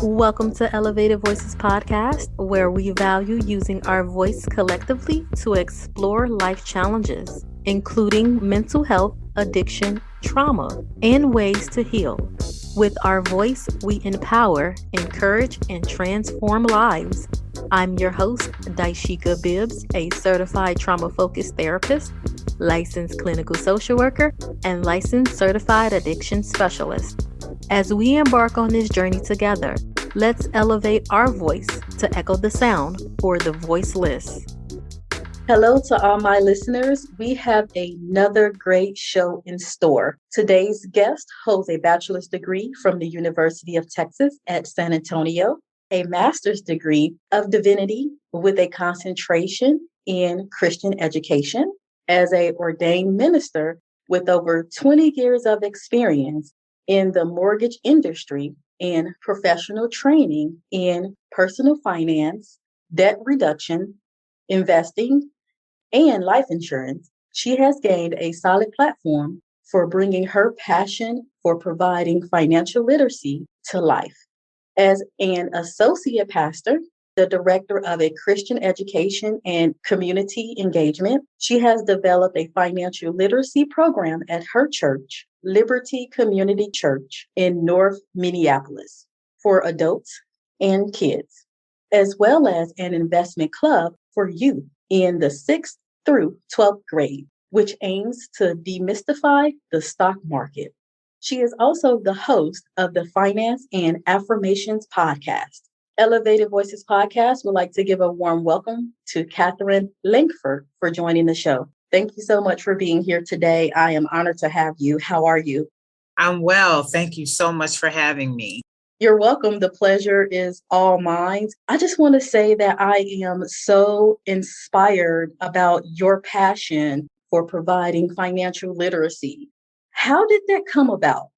Welcome to Elevated Voices Podcast, where we value using our voice collectively to explore life challenges, including mental health, addiction, trauma, and ways to heal. With our voice, we empower, encourage, and transform lives. I'm your host, Dysheka Bibbs, a certified trauma-focused therapist, licensed clinical social worker, and licensed certified addiction specialist. As we embark on this journey together, let's elevate our voice to echo the sound for the voiceless. Hello to all my listeners. We have another great show in store. Today's guest holds a bachelor's degree from the University of Texas at San Antonio, a master's degree of divinity with a concentration in Christian education. As an ordained minister with over 20 years of experience in the mortgage industry and professional training in personal finance, debt reduction, investing, and life insurance, she has gained a solid platform for bringing her passion for providing financial literacy to life. As an associate pastor, the director of a Christian education and community engagement, she has developed a financial literacy program at her church, Liberty Community Church in North Minneapolis, for adults and kids, as well as an investment club for youth in the 6th through 12th grade, which aims to demystify the stock market. She is also the host of the Finance and Affirmations podcast. Elevated Voices Podcast would like to give a warm welcome to Katherine Lankford for joining the show. Thank you so much for being here today. I am honored to have you. How are you? I'm well. Thank you so much for having me. You're welcome. The pleasure is all mine. I just want to say that I am so inspired about your passion for providing financial literacy. How did that come about?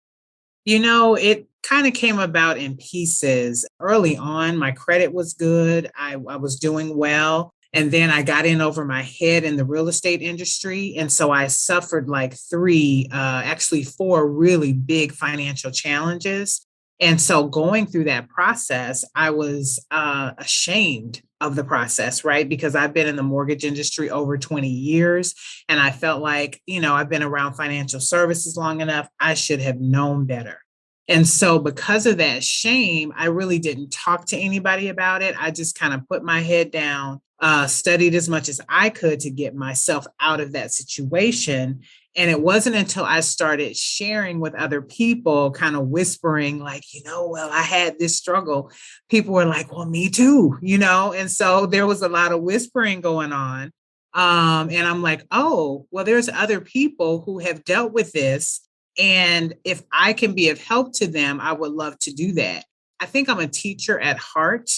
It kind of came about in pieces. Early on, my credit was good. I was doing well. And then I got in over my head in the real estate industry. And so I suffered like four really big financial challenges. And so going through that process, I was ashamed of the process, right? Because I've been in the mortgage industry over 20 years. And I felt like, I've been around financial services long enough. I should have known better. And so because of that shame, I really didn't talk to anybody about it. I just kind of put my head down, studied as much as I could to get myself out of that situation. And it wasn't until I started sharing with other people, kind of whispering like, I had this struggle. People were like, well, me too, and so there was a lot of whispering going on. And I'm like, oh, well, there's other people who have dealt with this. And if I can be of help to them, I would love to do that. I think I'm a teacher at heart.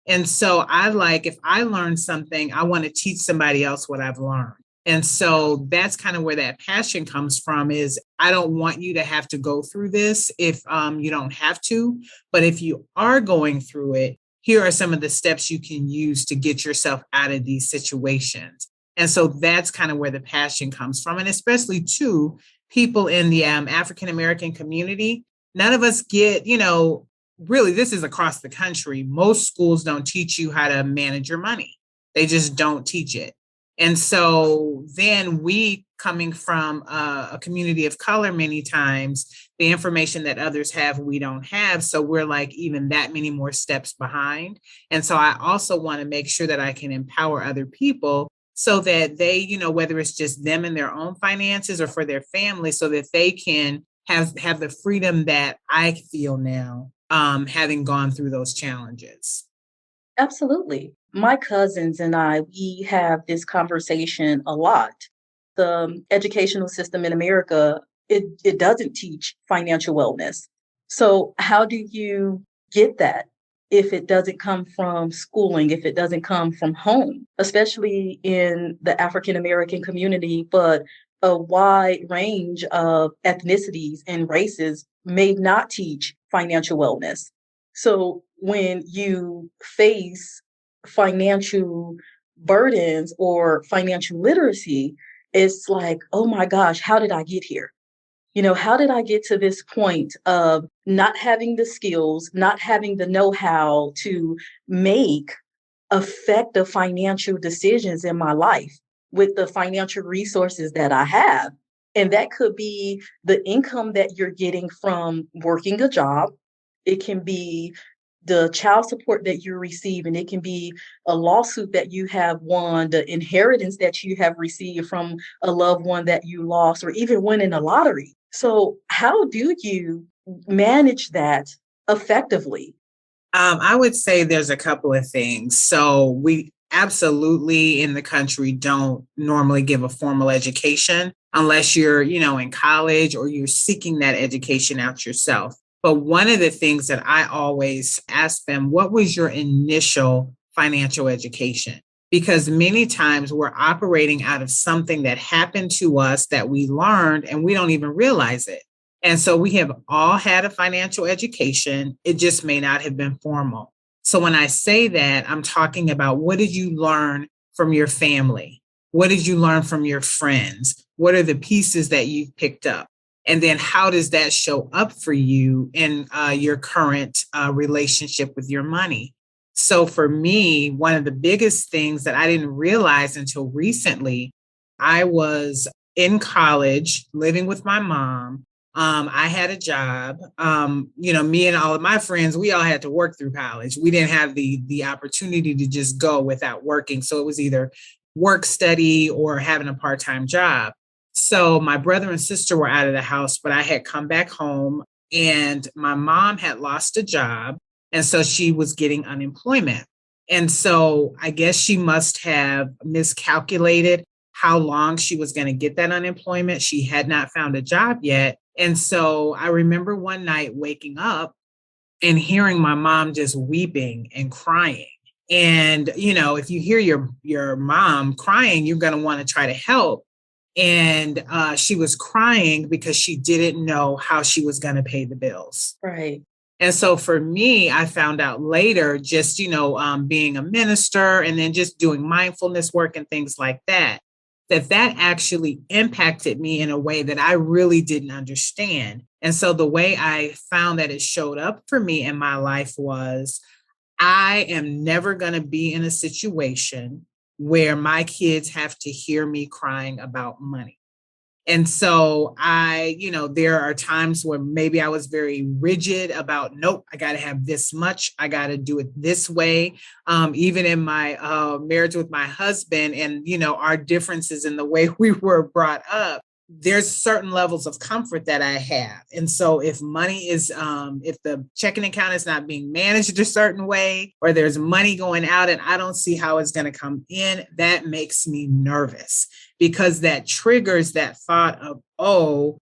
And so if I learn something, I want to teach somebody else what I've learned. And so that's kind of where that passion comes from is I don't want you to have to go through this if you don't have to. But if you are going through it, here are some of the steps you can use to get yourself out of these situations. And so that's kind of where the passion comes from. And especially too, people in the African-American community, none of us get, really, this is across the country. Most schools don't teach you how to manage your money. They just don't teach it. And so then we, coming from a community of color, many times the information that others have, we don't have. So we're like even that many more steps behind. And so I also want to make sure that I can empower other people so that they, whether it's just them and their own finances or for their family, so that they can have the freedom that I feel now, having gone through those challenges. Absolutely. My cousins and I, we have this conversation a lot. The educational system in America, it doesn't teach financial wellness. So how do you get that if it doesn't come from schooling, if it doesn't come from home, especially in the African-American community, but a wide range of ethnicities and races may not teach financial wellness. So when you face financial burdens or financial literacy, it's like, oh my gosh, how did I get here? How did I get to this point of not having the skills, not having the know-how to make effective financial decisions in my life with the financial resources that I have? And that could be the income that you're getting from working a job. It can be the child support that you're receiving. It can be a lawsuit that you have won, the inheritance that you have received from a loved one that you lost, or even winning a lottery. So, how do you manage that effectively? I would say there's a couple of things. So we absolutely in the country don't normally give a formal education unless you're, in college or you're seeking that education out yourself. But one of the things that I always ask them, what was your initial financial education? Because many times we're operating out of something that happened to us that we learned and we don't even realize it. And so we have all had a financial education. It just may not have been formal. So when I say that, I'm talking about, what did you learn from your family? What did you learn from your friends? What are the pieces that you've picked up? And then how does that show up for you in your current relationship with your money? So for me, one of the biggest things that I didn't realize until recently, I was in college living with my mom. I had a job. Me and all of my friends, we all had to work through college. We didn't have the opportunity to just go without working. So it was either work, study, or having a part-time job. So my brother and sister were out of the house, but I had come back home and my mom had lost a job. And so she was getting unemployment. And so I guess she must have miscalculated how long she was going to get that unemployment. She had not found a job yet. And so I remember one night waking up and hearing my mom just weeping and crying. And, if you hear your mom crying, you're going to want to try to help. And she was crying because she didn't know how she was going to pay the bills. Right. And so for me, I found out later, just, being a minister and then just doing mindfulness work and things like that, that actually impacted me in a way that I really didn't understand. And so the way I found that it showed up for me in my life was, I am never going to be in a situation where my kids have to hear me crying about money. And so there are times where maybe I was very rigid about, nope, I got to have this much. I got to do it this way. Even in my marriage with my husband and, our differences in the way we were brought up, there's certain levels of comfort that I have. And so if money is, if the checking account is not being managed a certain way, or there's money going out and I don't see how it's going to come in, that makes me nervous because that triggers that thought of, oh,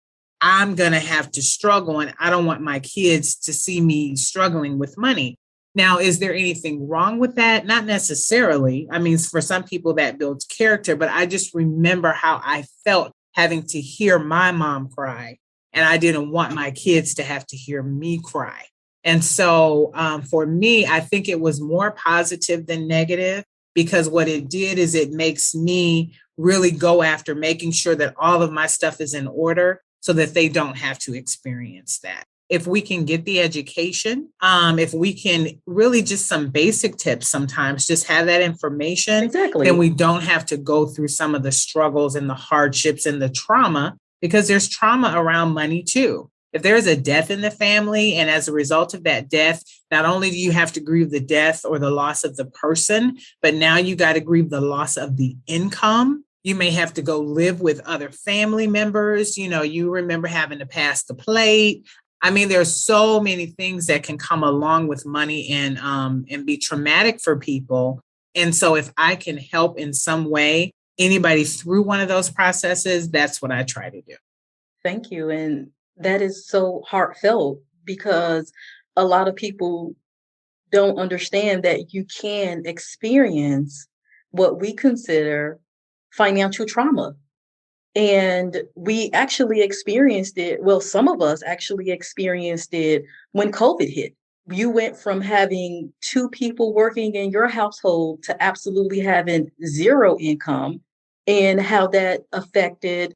I'm going to have to struggle and I don't want my kids to see me struggling with money. Now, is there anything wrong with that? Not necessarily. I mean, for some people that builds character, but I just remember how I felt having to hear my mom cry. And I didn't want my kids to have to hear me cry. And so for me, I think it was more positive than negative, because what it did is it makes me really go after making sure that all of my stuff is in order so that they don't have to experience that. If we can get the education, if we can really just some basic tips sometimes, just have that information, Exactly. then we don't have to go through some of the struggles and the hardships and the trauma, because there's trauma around money too. If there's a death in the family, and as a result of that death, not only do you have to grieve the death or the loss of the person, but now you got to grieve the loss of the income. You may have to go live with other family members. You remember having to pass the plate. I mean, there's so many things that can come along with money and be traumatic for people. And so if I can help in some way anybody through one of those processes, that's what I try to do. Thank you. And that is so heartfelt, because a lot of people don't understand that you can experience what we consider financial trauma. And we actually experienced it. Well, some of us actually experienced it when COVID hit. You went from having two people working in your household to absolutely having zero income, and how that affected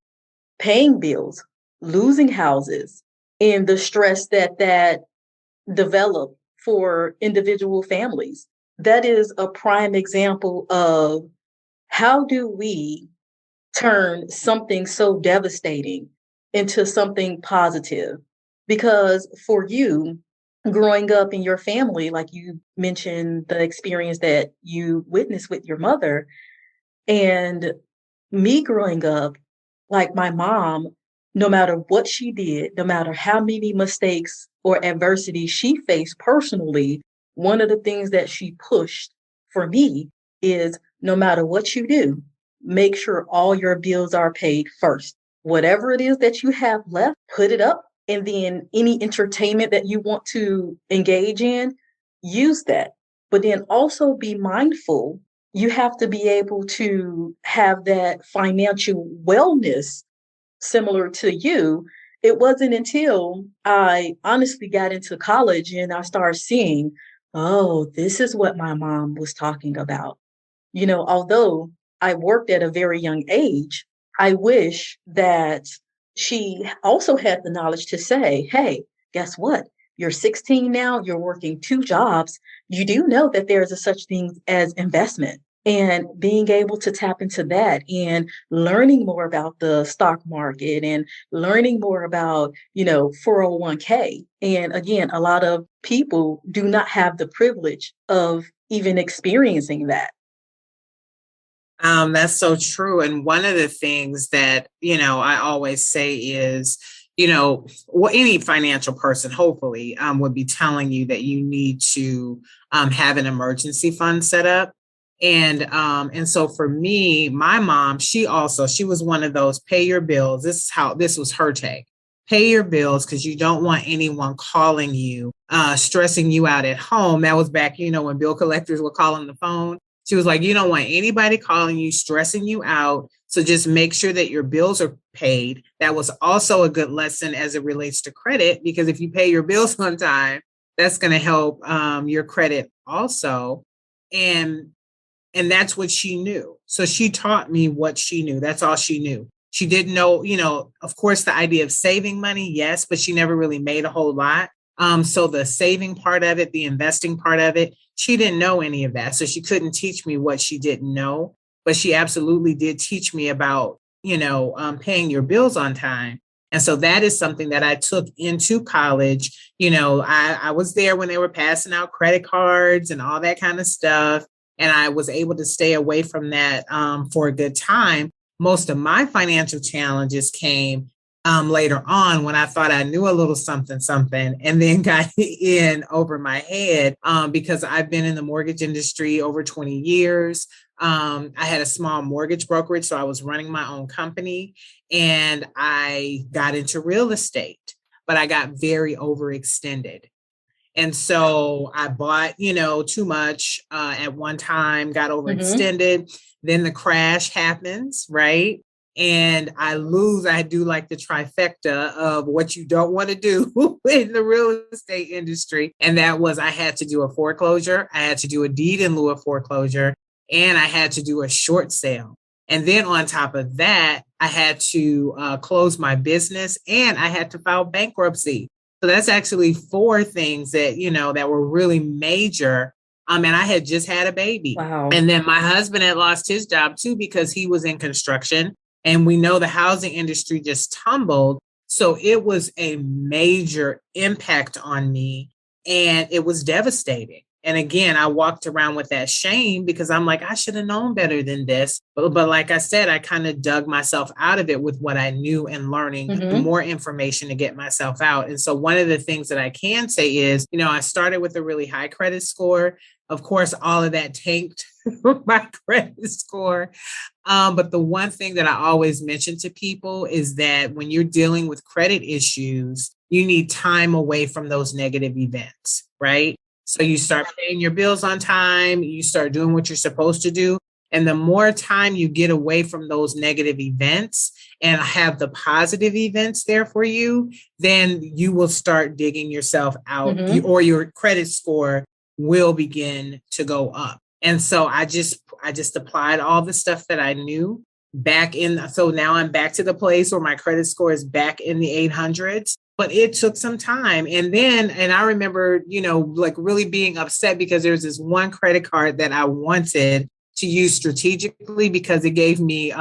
paying bills, losing houses and the stress that developed for individual families. That is a prime example of how do we turn something so devastating into something positive? Because for you, growing up in your family, like you mentioned, the experience that you witnessed with your mother, and me growing up, like my mom, no matter what she did, no matter how many mistakes or adversity she faced personally, one of the things that she pushed for me is no matter what you do, make sure all your bills are paid first. Whatever it is that you have left, put it up. And then any entertainment that you want to engage in, use that. But then also be mindful. You have to be able to have that financial wellness similar to you. It wasn't until I honestly got into college and I started seeing, oh, this is what my mom was talking about. Although I worked at a very young age, I wish that she also had the knowledge to say, hey, guess what? You're 16 now, you're working 2 jobs. You do know that there's a such thing as investment. And being able to tap into that and learning more about the stock market and learning more about, 401k. And again, a lot of people do not have the privilege of even experiencing that. That's so true. And one of the things that, I always say is, any financial person, hopefully, would be telling you that you need to have an emergency fund set up. And so for me, my mom, she was one of those pay your bills. This was her take. Pay your bills because you don't want anyone calling you, stressing you out at home. That was back, when bill collectors were calling the phone. She was like, you don't want anybody calling you, stressing you out. So just make sure that your bills are paid. That was also a good lesson as it relates to credit, because if you pay your bills on time, that's going to help your credit also. And that's what she knew. So she taught me what she knew. That's all she knew. She didn't know, of course, the idea of saving money, yes, but she never really made a whole lot. So the saving part of it, the investing part of it, she didn't know any of that. So she couldn't teach me what she didn't know, but she absolutely did teach me about, paying your bills on time. And so that is something that I took into college. I was there when they were passing out credit cards and all that kind of stuff. And I was able to stay away from that for a good time. Most of my financial challenges came later on when I thought I knew a little something, and then got in over my head because I've been in the mortgage industry over 20 years. I had a small mortgage brokerage, so I was running my own company, and I got into real estate, but I got very overextended. And so I bought, too much at one time, got overextended. Then the crash happens, right? And I do like the trifecta of what you don't want to do in the real estate industry. And that was, I had to do a foreclosure. I had to do a deed in lieu of foreclosure, and I had to do a short sale. And then on top of that, I had to close my business, and I had to file bankruptcy. So that's actually 4 things that, that were really major. And I had just had a baby. Wow. And then my husband had lost his job too, because he was in construction. And we know the housing industry just tumbled. So it was a major impact on me, and it was devastating. And again, I walked around with that shame because I'm like, I should have known better than this. But like I said, I kind of dug myself out of it with what I knew and learning more information to get myself out. And so one of the things that I can say is, I started with a really high credit score. Of course, all of that tanked my credit score. But the one thing that I always mention to people is that when you're dealing with credit issues, you need time away from those negative events, right? So you start paying your bills on time, you start doing what you're supposed to do. And the more time you get away from those negative events and have the positive events there for you, then you will start digging yourself out, or your credit score will begin to go up. And so I just applied all the stuff that I knew so now I'm back to the place where my credit score is back in the 800s. But it took some time. And I remember, like really being upset because there's this one credit card that I wanted to use strategically because it gave me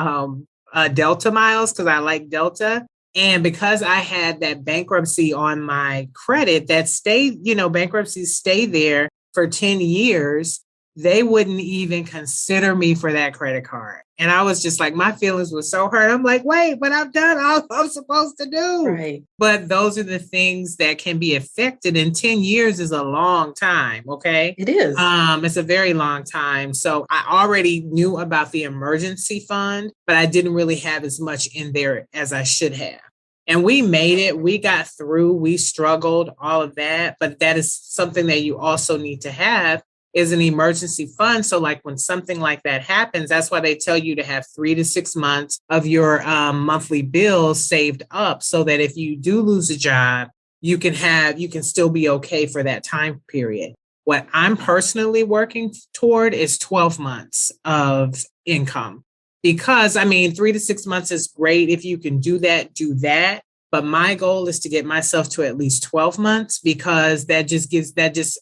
Delta miles because I like Delta. And because I had that bankruptcy on my credit that stayed, bankruptcies stay there for 10 years, they wouldn't even consider me for that credit card. And I was just like, my feelings were so hurt. I'm like, wait, but I've done all I'm supposed to do. Right. But those are the things that can be affected. And 10 years is a long time. Okay. It is. It's a very long time. So I already knew about the emergency fund, but I didn't really have as much in there as I should have. And we made it. We got through. We struggled, all of that. But that is something that you also need to have is an emergency fund. So like when something like that happens, that's why they tell you to have 3 to 6 months of your monthly bills saved up so that if you do lose a job, you can still be okay for that time period. What I'm personally working toward is 12 months of income because 3 to 6 months is great. If you can do that. But my goal is to get myself to at least 12 months because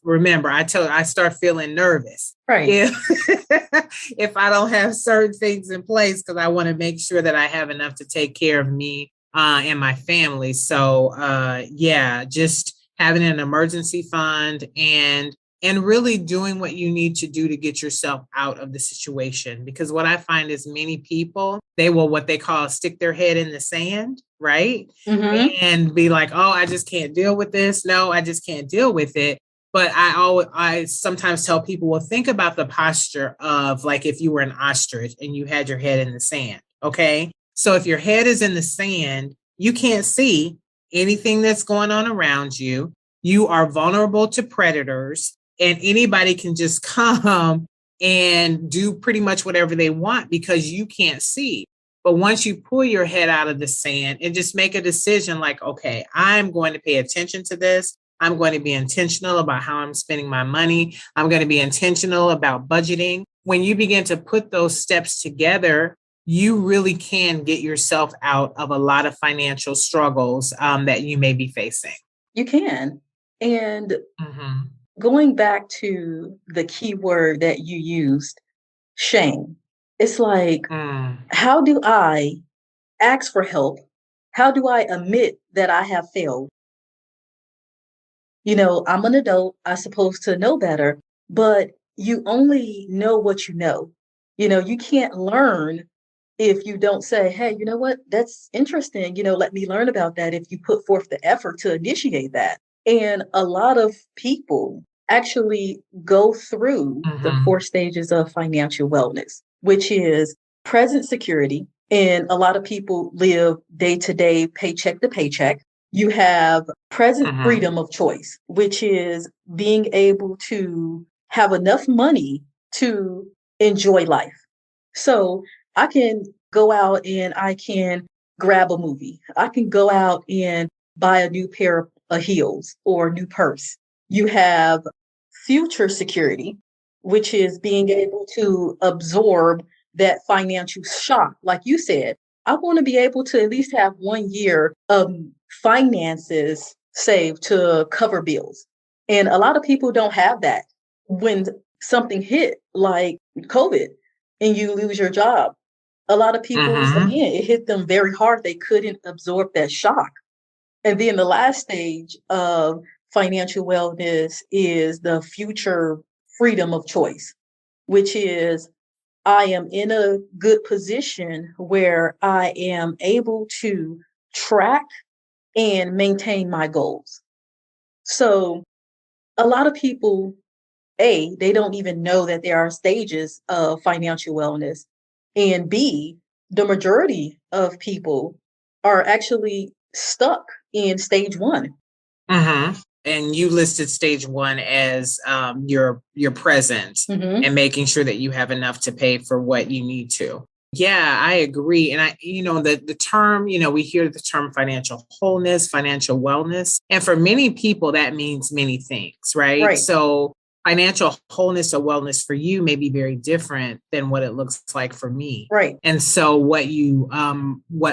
remember, I start feeling nervous. Right. If I don't have certain things in place, because I want to make sure that I have enough to take care of me and my family. So just having an emergency fund and really doing what you need to do to get yourself out of the situation. Because what I find is many people, they will what they call stick their head in the sand, right? Mm-hmm. And be like, oh, I just can't deal with this. No, I just can't deal with it. But I sometimes tell people, well, think about the posture of like if you were an ostrich and you had your head in the sand, okay? So if your head is in the sand, you can't see anything that's going on around you. You are vulnerable to predators. And anybody can just come and do pretty much whatever they want because you can't see. But once you pull your head out of the sand and just make a decision like, okay, I'm going to pay attention to this. I'm going to be intentional about how I'm spending my money. I'm going to be intentional about budgeting. When you begin to put those steps together, you really can get yourself out of a lot of financial struggles that you may be facing. You can. And going back to the key word that you used, shame. It's like, how do I ask for help? How do I admit that I have failed? I'm an adult. I'm supposed to know better, but you only know what you know. You can't learn if you don't say, hey, you know what? That's interesting. Let me learn about that if you put forth the effort to initiate that. And a lot of people actually go through the 4 stages of financial wellness, which is present security. And a lot of people live day to day, paycheck to paycheck. You have present freedom of choice, which is being able to have enough money to enjoy life. So I can go out and I can grab a movie. I can go out and buy a new pair of heels or a new purse. You have future security, which is being able to absorb that financial shock. Like you said, I want to be able to at least have 1 year of finances saved to cover bills. And a lot of people don't have that when something hit like COVID and you lose your job. A lot of people, again, it hit them very hard. They couldn't absorb that shock. And then the last stage of financial wellness is the future freedom of choice, which is I am in a good position where I am able to track and maintain my goals. So a lot of people, A, they don't even know that there are stages of financial wellness. And B, the majority of people are actually stuck in stage 1. And you listed stage 1 as your present and making sure that you have enough to pay for what you need to. Yeah, I agree. And the term, we hear the term financial wholeness, financial wellness. And for many people, that means many things, right? So financial wholeness or wellness for you may be very different than what it looks like for me. Right. And so what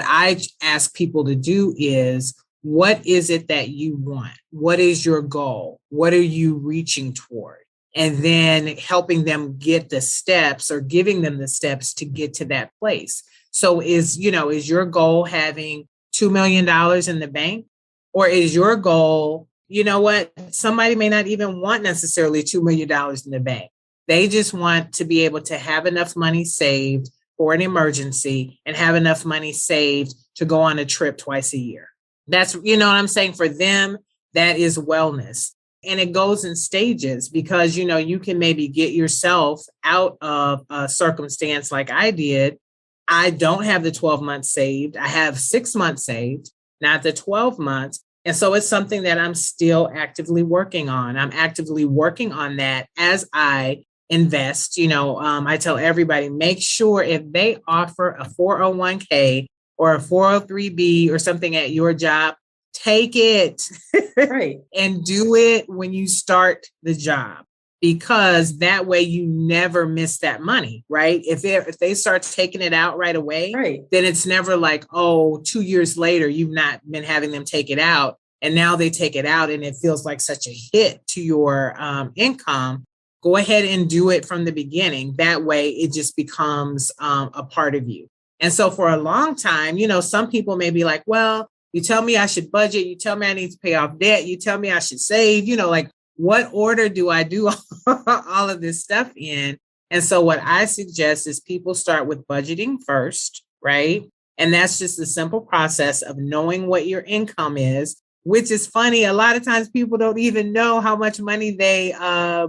I ask people to do is, what is it that you want? What is your goal? What are you reaching toward? And then helping them get the steps or giving them the steps to get to that place. So is your goal having $2 million in the bank? Or is your goal, you know what, somebody may not even want necessarily $2 million in the bank. They just want to be able to have enough money saved for an emergency and have enough money saved to go on a trip twice a year. That's, what I'm saying, for them, that is wellness. And it goes in stages because, you can maybe get yourself out of a circumstance like I did. I don't have the 12 months saved. I have 6 months saved, not the 12 months. And so it's something that I'm still actively working on. I'm actively working on that as I invest. I tell everybody, make sure if they offer a 401k or a 403b or something at your job, take it. Right. And do it when you start the job, because that way you never miss that money, right? If they start taking it out right away, right, then it's never like, 2 years later, you've not been having them take it out. And now they take it out and it feels like such a hit to your income. Go ahead and do it from the beginning. That way it just becomes a part of you. And so for a long time, some people may be like, well, you tell me I should budget. You tell me I need to pay off debt. You tell me I should save, what order do I do all of this stuff in? And so what I suggest is people start with budgeting first, right? And that's just the simple process of knowing what your income is, which is funny. A lot of times people don't even know how much money they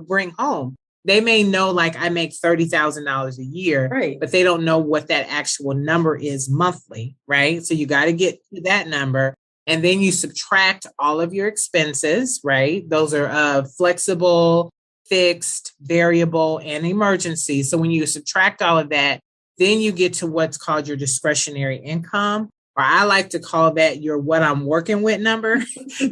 bring home. They may know, like, I make $30,000 a year, right, but they don't know what that actual number is monthly, right? So you got to get to that number. And then you subtract all of your expenses, right? Those are flexible, fixed, variable, and emergency. So when you subtract all of that, then you get to what's called your discretionary income, or I like to call that your what I'm working with number,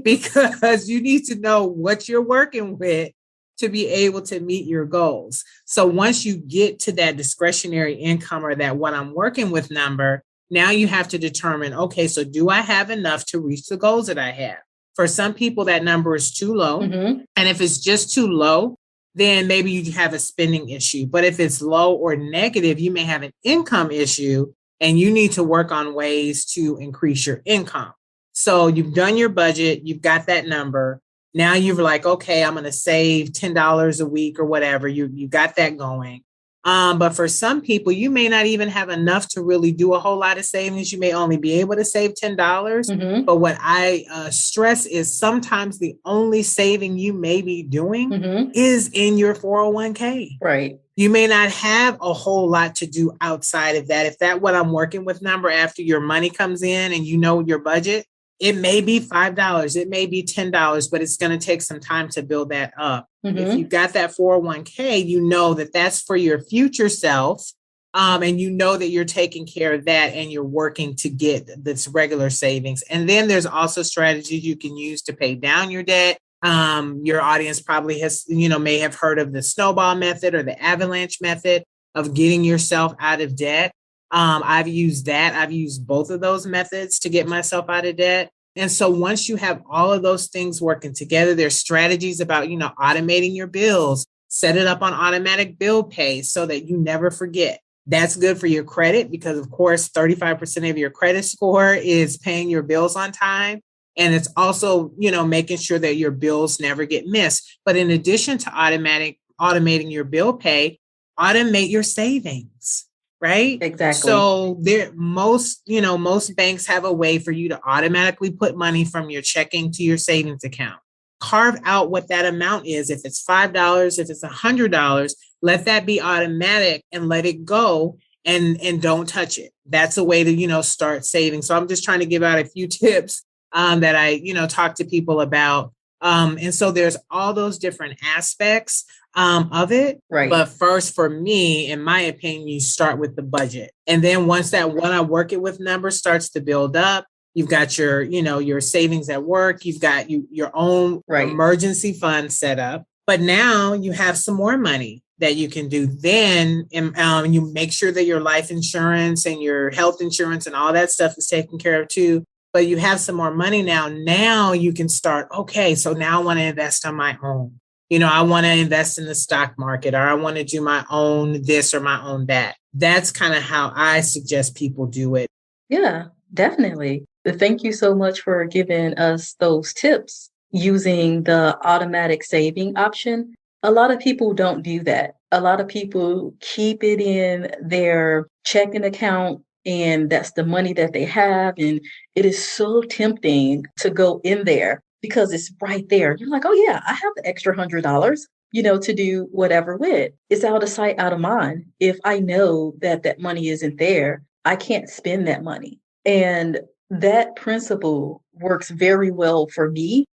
because you need to know what you're working with to be able to meet your goals. So once you get to that discretionary income or that what I'm working with number, now you have to determine, okay, so do I have enough to reach the goals that I have? For some people, that number is too low. Mm-hmm. And if it's just too low, then maybe you have a spending issue. But if it's low or negative, you may have an income issue and you need to work on ways to increase your income. So you've done your budget, you've got that number. Now you're like, okay, I'm going to save $10 a week or whatever. You got that going. But for some people, you may not even have enough to really do a whole lot of savings. You may only be able to save $10. Mm-hmm. But what I stress is sometimes the only saving you may be doing Mm-hmm. is in your 401k. Right. You may not have a whole lot to do outside of that. If that what I'm working with number after your money comes in and you know your budget, it may be $5, it may be $10, but it's going to take some time to build that up. Mm-hmm. If you've got that 401k, you know that that's for your future self. And you know that you're taking care of that and you're working to get this regular savings. And then there's also strategies you can use to pay down your debt. Your audience probably has, may have heard of the snowball method or the avalanche method of getting yourself out of debt. I've used that. I've used both of those methods to get myself out of debt. And so once you have all of those things working together, there's strategies about, automating your bills, set it up on automatic bill pay so that you never forget. That's good for your credit because, of course, 35% of your credit score is paying your bills on time. And it's also, making sure that your bills never get missed. But in addition to automating your bill pay, automate your savings. Right? Exactly. So most banks have a way for you to automatically put money from your checking to your savings account. Carve out what that amount is. If it's $5, if it's $100, let that be automatic and let it go and don't touch it. That's a way to, start saving. So I'm just trying to give out a few tips that I, talk to people about. And so there's all those different aspects of it. Right. But first, for me, in my opinion, you start with the budget. And then once that one I work it with number starts to build up, you've got your, your savings at work, you've got your own right. emergency fund set up. But now you have some more money that you can do. Then you make sure that your life insurance and your health insurance and all that stuff is taken care of too. But you have some more money now. Now you can start, okay, so now I want to invest on my own. I want to invest in the stock market, or I want to do my own this or my own that. That's kind of how I suggest people do it. Yeah, definitely. Thank you so much for giving us those tips using the automatic saving option. A lot of people don't do that. A lot of people keep it in their checking account, and that's the money that they have. And it is so tempting to go in there because it's right there. You're like, oh yeah, I have the extra $100, to do whatever with. It's out of sight, out of mind. If I know that that money isn't there, I can't spend that money. And that principle works very well for me.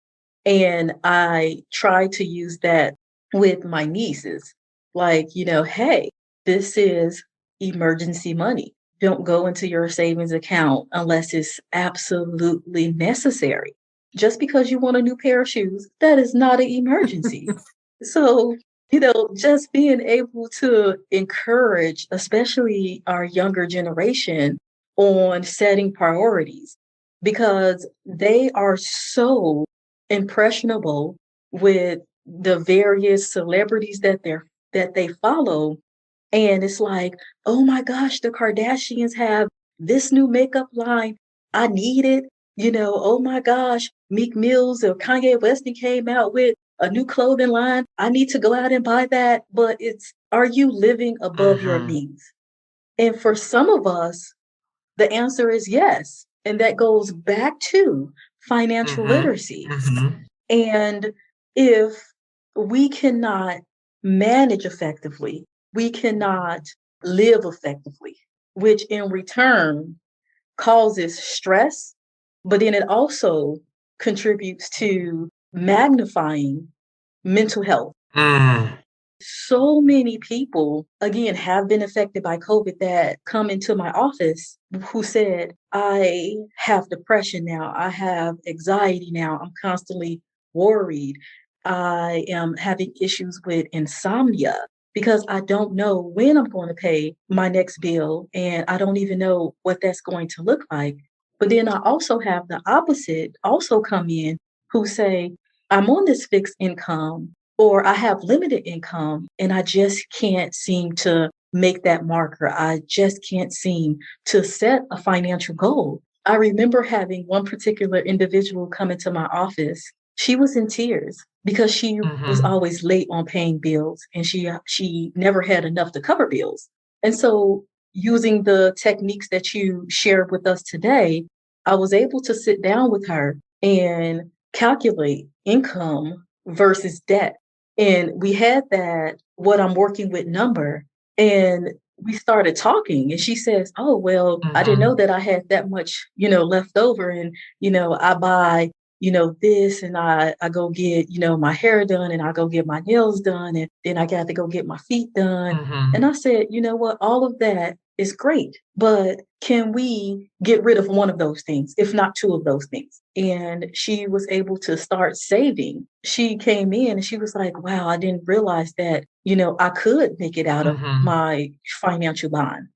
And I try to use that with my nieces. Like, hey, this is emergency money. Don't go into your savings account unless it's absolutely necessary. Just because you want a new pair of shoes, that is not an emergency. So, just being able to encourage, especially our younger generation, on setting priorities, because they are so impressionable with the various celebrities that they follow. And it's like, oh my gosh, the Kardashians have this new makeup line. I need it. Oh my gosh, Meek Mills or Kanye West came out with a new clothing line. I need to go out and buy that. But are you living above your means? And for some of us, the answer is yes. And that goes back to financial literacy. And if we cannot manage effectively, we cannot live effectively, which in return causes stress, but then it also contributes to magnifying mental health. So many people, again, have been affected by COVID that come into my office who said, I have depression now. I have anxiety now. I'm constantly worried. I am having issues with insomnia because I don't know when I'm going to pay my next bill, and I don't even know what that's going to look like. But then I also have the opposite also come in who say, I'm on this fixed income, or I have limited income and I just can't seem to make that marker. I just can't seem to set a financial goal. I remember having one particular individual come into my office. She was in tears because she was always late on paying bills, and she never had enough to cover bills. And so using the techniques that you shared with us today, I was able to sit down with her and calculate income versus debt. And we had that what I'm working with number, and we started talking, and she says, oh, well, I didn't know that I had that much, left over. And, I buy, this, and I go get, my hair done, and I go get my nails done. And then I got to go get my feet done. And I said, you know what, all of that is great, but can we get rid of one of those things, if not two of those things? And she was able to start saving. She came in and she was like, wow, I didn't realize that, I could make it out of my financial bond.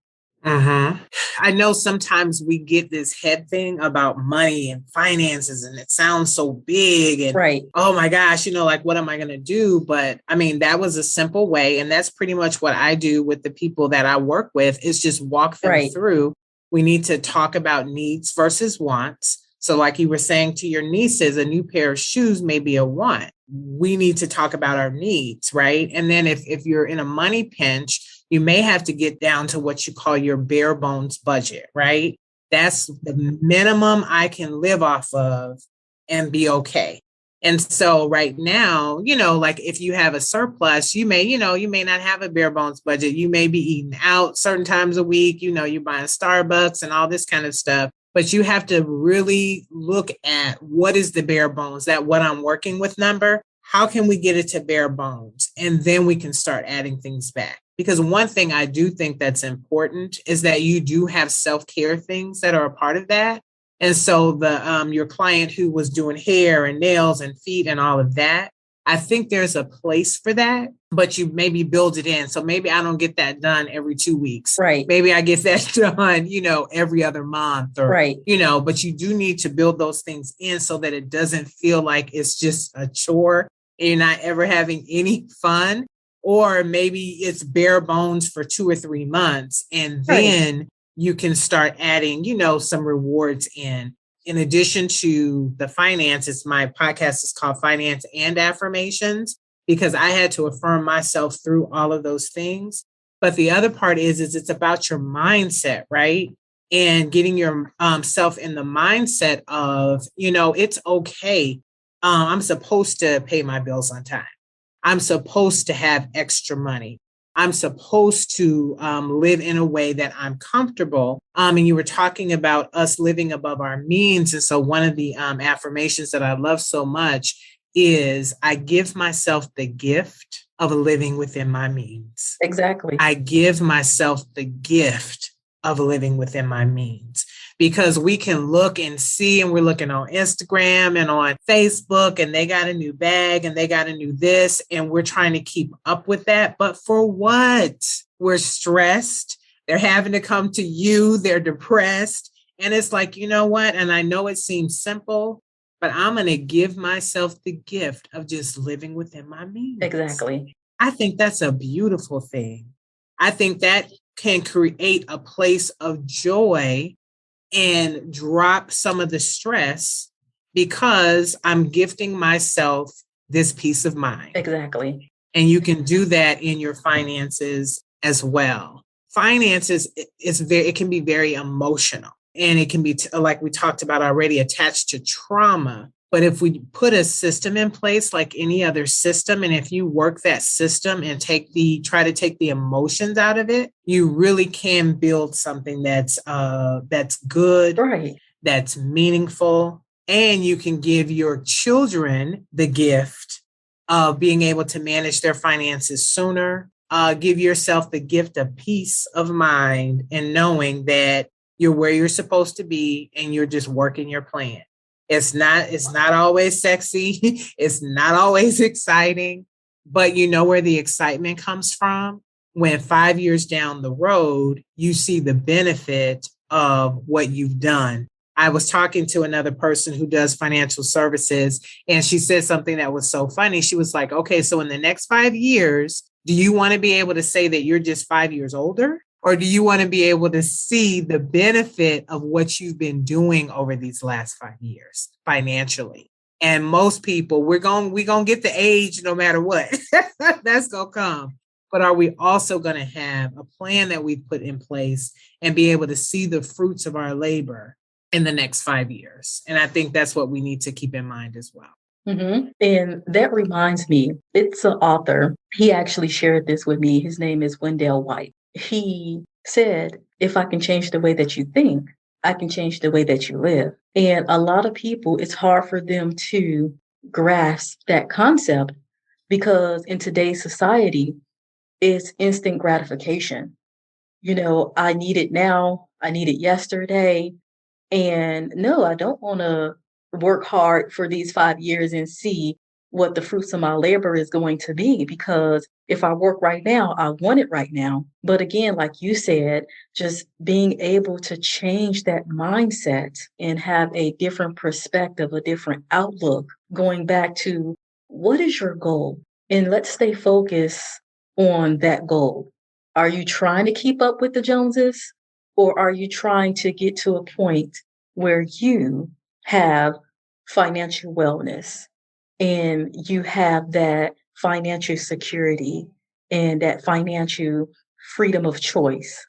I know sometimes we get this head thing about money and finances, and it sounds so big and right. Oh my gosh, like, what am I going to do? But I mean, that was a simple way. And that's pretty much what I do with the people that I work with, is just walk them through. We need to talk about needs versus wants. So like you were saying to your nieces, a new pair of shoes may be a want. We need to talk about our needs, right? And then if you're in a money pinch, you may have to get down to what you call your bare bones budget, right? That's the minimum I can live off of and be okay. And so right now, like if you have a surplus, you may not have a bare bones budget. You may be eating out certain times a week, you're buying Starbucks and all this kind of stuff. But you have to really look at what is the bare bones, that what I'm working with number. How can we get it to bare bones? And then we can start adding things back. Because one thing I do think that's important is that you do have self-care things that are a part of that. And so your client who was doing hair and nails and feet and all of that, I think there's a place for that, but you maybe build it in. So maybe I don't get that done every 2 weeks. Right. Maybe I get that done, every other month or, Right. But you do need to build those things in so that it doesn't feel like it's just a chore and you're not ever having any fun. Or maybe it's bare bones for 2 or 3 months. And then you can start adding, some rewards in. In addition to the finances, my podcast is called Finance and Affirmations because I had to affirm myself through all of those things. But the other part is it's about your mindset, right? And getting your self in the mindset of, it's okay. I'm supposed to pay my bills on time. I'm supposed to have extra money. I'm supposed to live in a way that I'm comfortable. And you were talking about us living above our means. And so one of the affirmations that I love so much is I give myself the gift of living within my means. Exactly. I give myself the gift of living within my means. Because we can look and see, and we're looking on Instagram and on Facebook, and they got a new bag and they got a new this, and we're trying to keep up with that. But for what? We're stressed. They're having to come to you. They're depressed. And it's like, you know what? And I know it seems simple, but I'm going to give myself the gift of just living within my means. Exactly. I think that's a beautiful thing. I think that can create a place of joy and drop some of the stress because I'm gifting myself this peace of mind. Exactly. And you can do that in your finances as well. Finances it can be very emotional, and it can be like we talked about already, attached to trauma. But if we put a system in place like any other system, and if you work that system and try to take the emotions out of it, you really can build something that's good, right, that's meaningful, and you can give your children the gift of being able to manage their finances sooner. Give yourself the gift of peace of mind and knowing that you're where you're supposed to be and you're just working your plan. It's not always sexy. It's not always exciting, but you know where the excitement comes from when 5 years down the road, you see the benefit of what you've done. I was talking to another person who does financial services, and she said something that was so funny. She was like, okay, so in the next 5 years, do you want to be able to say that you're just 5 years older? Or do you want to be able to see the benefit of what you've been doing over these last 5 years financially? And most people, we're going to get the age no matter what. That's going to come. But are we also going to have a plan that we've put in place and be able to see the fruits of our labor in the next 5 years? And I think that's what we need to keep in mind as well. Mm-hmm. And that reminds me, it's an author. He actually shared this with me. His name is Wendell White. He said, if I can change the way that you think, I can change the way that you live. And a lot of people, it's hard for them to grasp that concept because in today's society, it's instant gratification. I need it now. I need it yesterday. And no, I don't want to work hard for these 5 years and see what the fruits of my labor is going to be, because if I work right now, I want it right now. But again, like you said, just being able to change that mindset and have a different perspective, a different outlook, going back to what is your goal? And let's stay focused on that goal. Are you trying to keep up with the Joneses? Or are you trying to get to a point where you have financial wellness and you have that financial security and that financial freedom of choice?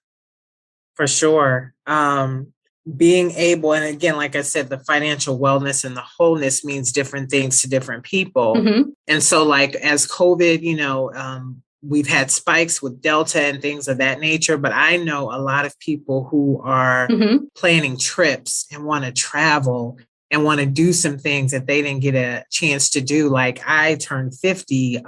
For sure. Being able, and again, like I said, the financial wellness and the wholeness means different things to different people. Mm-hmm. And so like as COVID, we've had spikes with Delta and things of that nature, but I know a lot of people who are Mm-hmm. planning trips and want to travel and want to do some things that they didn't get a chance to do. Like I turned 50 in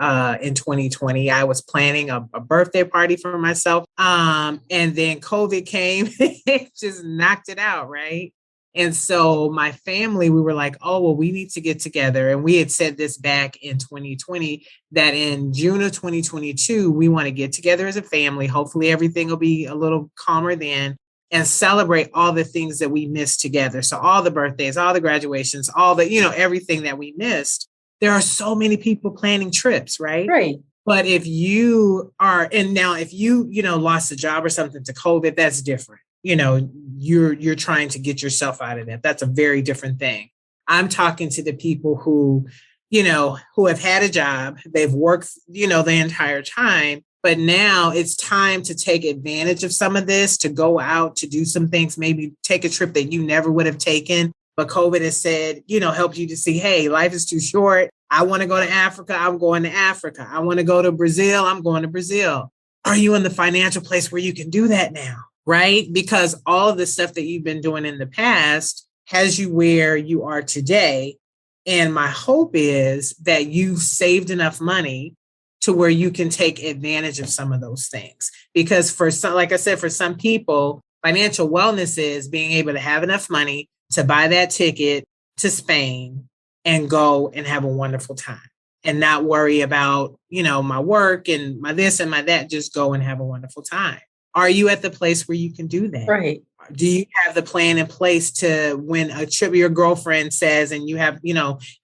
2020. I was planning a birthday party for myself. And then COVID came, it just knocked it out, right? And so my family, we were like, oh, well, we need to get together. And we had said this back in 2020, that in June of 2022, we want to get together as a family. Hopefully everything will be a little calmer then, and celebrate all the things that we missed together. So all the birthdays, all the graduations, all the, everything that we missed. There are so many people planning trips, right? Right. But if you are, and now if you, lost a job or something to COVID, that's different. You're trying to get yourself out of that. That's a very different thing. I'm talking to the people who have had a job, they've worked, the entire time, but now it's time to take advantage of some of this, to go out, to do some things, maybe take a trip that you never would have taken. But COVID has said, helped you to see, hey, life is too short. I want to go to Africa. I'm going to Africa. I want to go to Brazil. I'm going to Brazil. Are you in the financial place where you can do that now? Right? Because all of the stuff that you've been doing in the past has you where you are today. And my hope is that you've saved enough money to where you can take advantage of some of those things. Because for some, like I said, for some people, financial wellness is being able to have enough money to buy that ticket to Spain and go and have a wonderful time and not worry about, my work and my this and my that, just go and have a wonderful time. Are you at the place where you can do that? Right. Do you have the plan in place to when a trip your girlfriend says, and you have,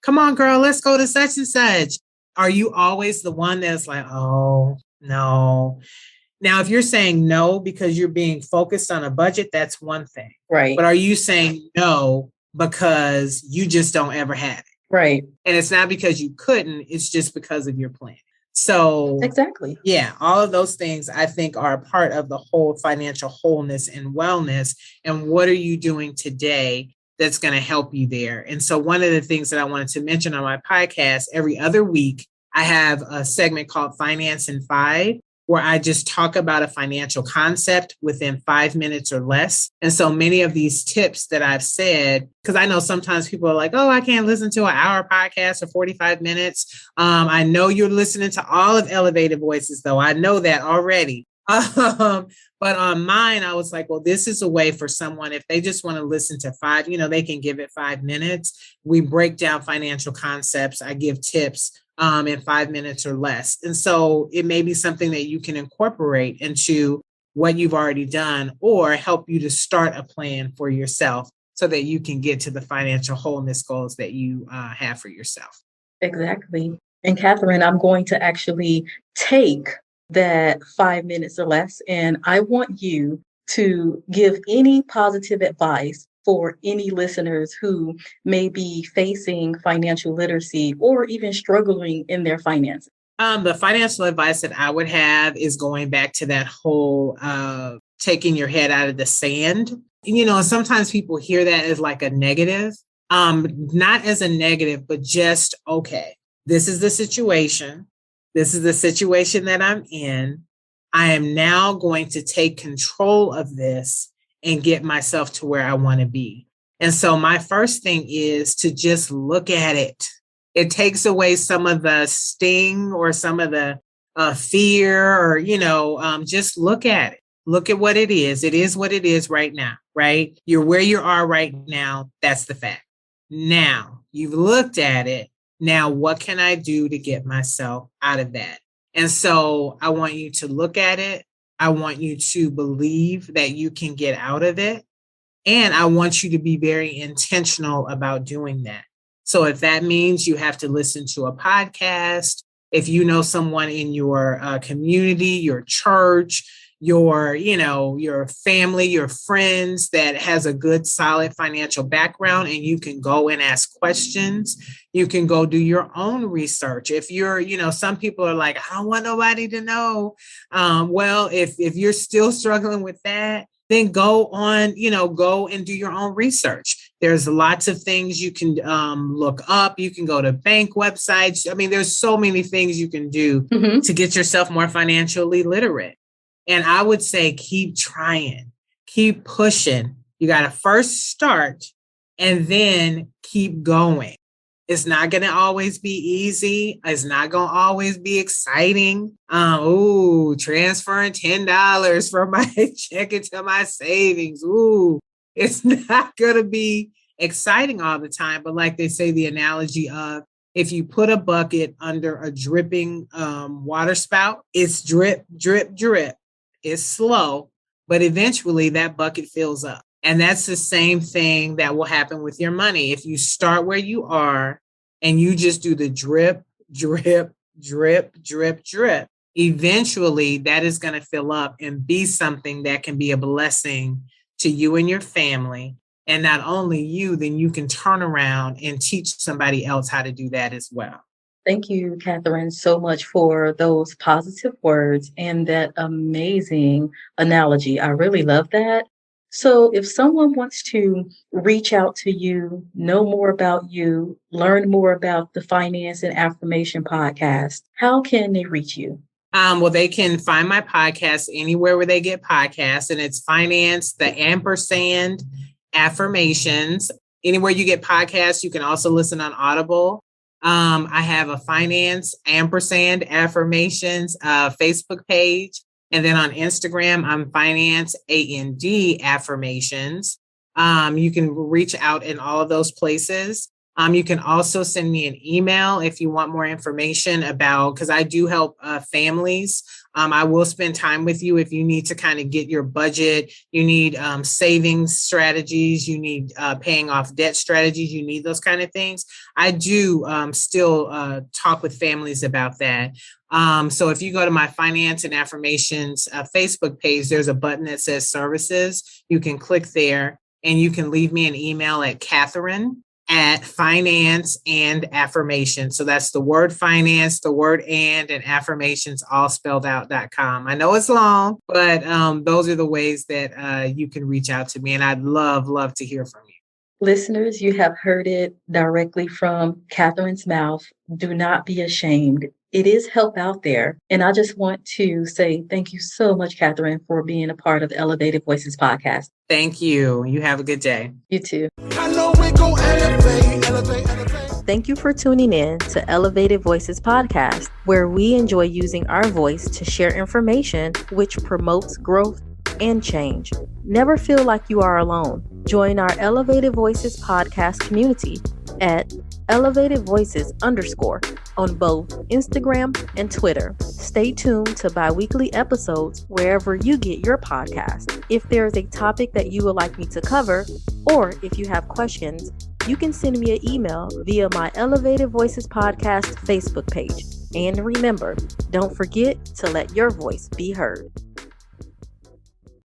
come on, girl, let's go to such and such. Are you always the one that's like, oh, no. Now, if you're saying no because you're being focused on a budget, that's one thing. Right. But are you saying no because you just don't ever have it? Right. And it's not because you couldn't, it's just because of your plan. So exactly. Yeah, all of those things I think are a part of the whole financial wholeness and wellness. And what are you doing today that's going to help you there? And so one of the things that I wanted to mention on my podcast, every other week, I have a segment called Finance in 5, where I just talk about a financial concept within 5 minutes or less. And so many of these tips that I've said, because I know sometimes people are like, oh, I can't listen to an hour podcast or 45 minutes. I know you're listening to all of Elevated Voices, though. I know that already. But on mine, I was like, well, this is a way for someone, if they just want to listen to 5, they can give it 5 minutes. We break down financial concepts. I give tips in 5 minutes or less. And so it may be something that you can incorporate into what you've already done or help you to start a plan for yourself so that you can get to the financial wholeness goals that you have for yourself. Exactly. And Katherine, I'm going to actually take that 5 minutes or less, and I want you to give any positive advice for any listeners who may be facing financial literacy or even struggling in their finances? The financial advice that I would have is going back to that whole taking your head out of the sand. Sometimes people hear that as like a negative, not as a negative, but just, okay, this is the situation. This is the situation that I'm in. I am now going to take control of this and get myself to where I want to be. And so my first thing is to just look at it. It takes away some of the sting or some of the fear or, just look at it. Look at what it is. It is what it is right now, right? You're where you are right now. That's the fact. Now you've looked at it. Now, what can I do to get myself out of that? And so I want you to look at it. I want you to believe that you can get out of it. And I want you to be very intentional about doing that. So if that means you have to listen to a podcast, if you know someone in your community, your church, your family, your friends that has a good, solid financial background, and you can go and ask questions, you can go do your own research. If you're, some people are like, I don't want nobody to know. Well, if you're still struggling with that, then go and do your own research. There's lots of things you can look up. You can go to bank websites. I mean, there's so many things you can do to get yourself more financially literate. And I would say, keep trying, keep pushing. You got to first start and then keep going. It's not going to always be easy. It's not going to always be exciting. Transferring $10 from my check into my savings. It's not going to be exciting all the time. But like they say, the analogy of if you put a bucket under a dripping water spout, it's drip, drip, drip. It's slow, but eventually that bucket fills up. And that's the same thing that will happen with your money. If you start where you are and you just do the drip, drip, drip, drip, drip, eventually that is going to fill up and be something that can be a blessing to you and your family. And not only you, then you can turn around and teach somebody else how to do that as well. Thank you, Katherine, so much for those positive words and that amazing analogy. I really love that. So if someone wants to reach out to you, know more about you, learn more about the Finance and Affirmation podcast, how can they reach you? Well, they can find my podcast anywhere where they get podcasts, and it's Finance, the ampersand, Affirmations. Anywhere you get podcasts, you can also listen on Audible. I have a Finance, ampersand, Affirmations Facebook page. And then on Instagram, I'm Finance, AND, Affirmations. You can reach out in all of those places. You can also send me an email if you want more information about, because I do help families. I will spend time with you if you need to kind of get your budget. You need savings strategies. You need paying off debt strategies. You need those kind of things. I do still talk with families about that. So if you go to my Finance and Affirmations Facebook page, there's a button that says services. You can click there and you can leave me an email at Katherine at Finance and Affirmation. So that's the word finance, the word and affirmations all spelled out.com. I know it's long, but those are the ways that you can reach out to me. And I'd love to hear from you. Listeners, you have heard it directly from Katherine's mouth. Do not be ashamed. It is help out there. And I just want to say thank you so much, Katherine, for being a part of the Elevated Voices podcast. Thank you. You have a good day. You too. I know we go elevate. Thank you for tuning in to Elevated Voices podcast, where we enjoy using our voice to share information which promotes growth and change. Never feel like you are alone. Join our Elevated Voices podcast community at Elevated Voices _ on both Instagram and Twitter. Stay tuned to bi-weekly episodes wherever you get your podcast. If there's a topic that you would like me to cover, or if you have questions, you can send me an email via my Elevated Voices podcast Facebook page. And remember, don't forget to let your voice be heard.